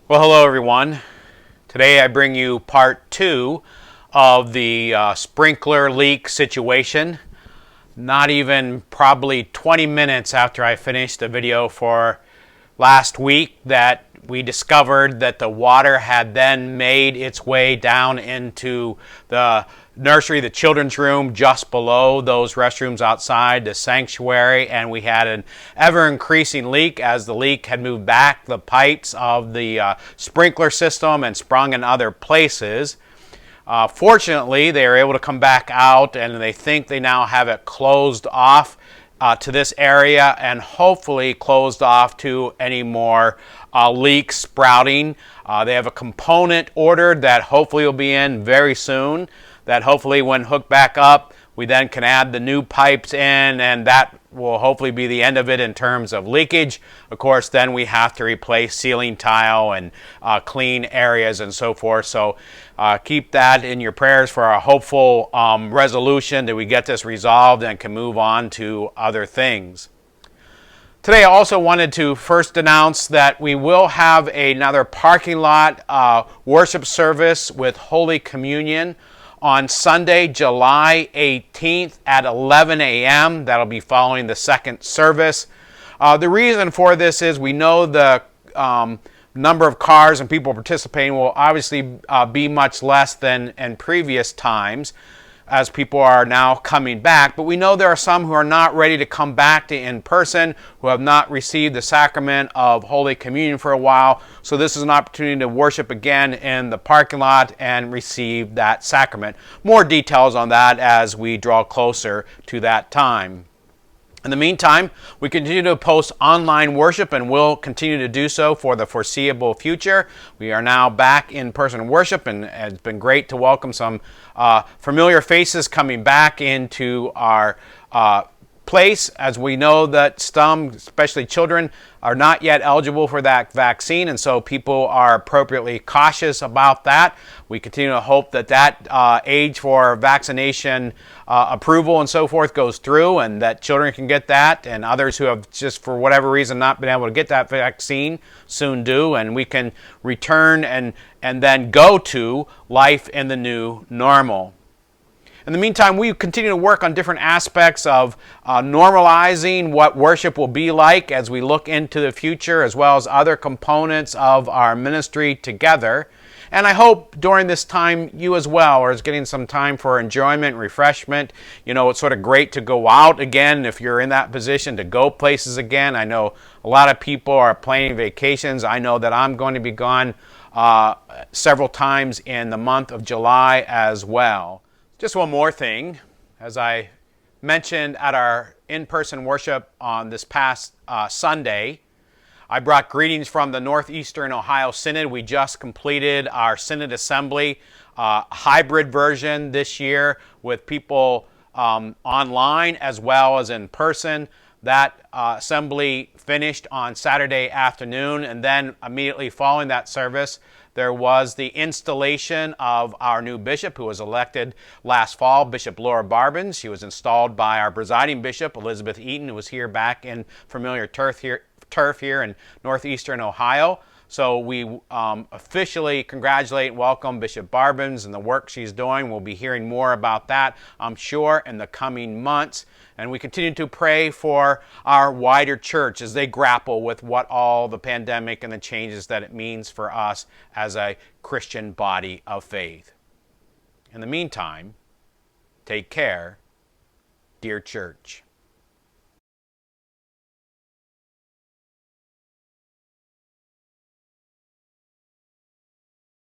Well, hello everyone. Today I bring you part 2 of the sprinkler leak situation. Not even probably 20 minutes after I finished the video for last week that we discovered that the water had then made its way down into the nursery, the children's room just below those restrooms outside the sanctuary, and we had an ever-increasing leak as the leak had moved back the pipes of the sprinkler system and sprung in other places. Fortunately, they were able to come back out, and they think they now have it closed off to this area and hopefully closed off to any more leaks sprouting. They have a component ordered that hopefully will be in very soon, that hopefully when hooked back up, we then can add the new pipes in, and that will hopefully be the end of it in terms of leakage. Of course, then we have to replace ceiling tile and clean areas and so forth. So keep that in your prayers for a hopeful resolution that we get this resolved and can move on to other things. Today I also wanted to first announce that we will have another parking lot worship service with Holy Communion on Sunday, July 18th at 11 a.m. That'll be following the second service. The reason for this is we know the number of cars and people participating will obviously be much less than in previous times as people are now coming back. But we know there are some who are not ready to come back to in person, who have not received the sacrament of Holy Communion for a while. So this is an opportunity to worship again in the parking lot and receive that sacrament. More details on that as we draw closer to that time. In the meantime, we continue to post online worship and will continue to do so for the foreseeable future. We are now back in person worship, and it's been great to welcome some familiar faces coming back into our place, as we know that some, especially children, are not yet eligible for that vaccine, and so people are appropriately cautious about that. We continue to hope that that age for vaccination approval and so forth goes through, and that children can get that, and others who have just for whatever reason not been able to get that vaccine soon do, and we can return and then go to life in the new normal. In the meantime, we continue to work on different aspects of normalizing what worship will be like as we look into the future, as well as other components of our ministry together. And I hope during this time you as well are getting some time for enjoyment, refreshment. You know, it's sort of great to go out again if you're in that position, to go places again. I know a lot of people are planning vacations. I know that I'm going to be gone several times in the month of July as well. Just one more thing. As I mentioned at our in-person worship on this past Sunday, I brought greetings from the Northeastern Ohio Synod. We just completed our Synod Assembly hybrid version this year with people online as well as in person. That assembly finished on Saturday afternoon, and then immediately following that service, there was the installation of our new bishop who was elected last fall, Bishop Laura Barbans. She was installed by our presiding bishop, Elizabeth Eaton, who was here back in familiar turf here in Northeastern Ohio. So we officially congratulate and welcome Bishop Barbans and the work she's doing. We'll be hearing more about that, I'm sure, in the coming months. And we continue to pray for our wider church as they grapple with what all the pandemic and the changes that it means for us as a Christian body of faith. In the meantime, take care, dear church.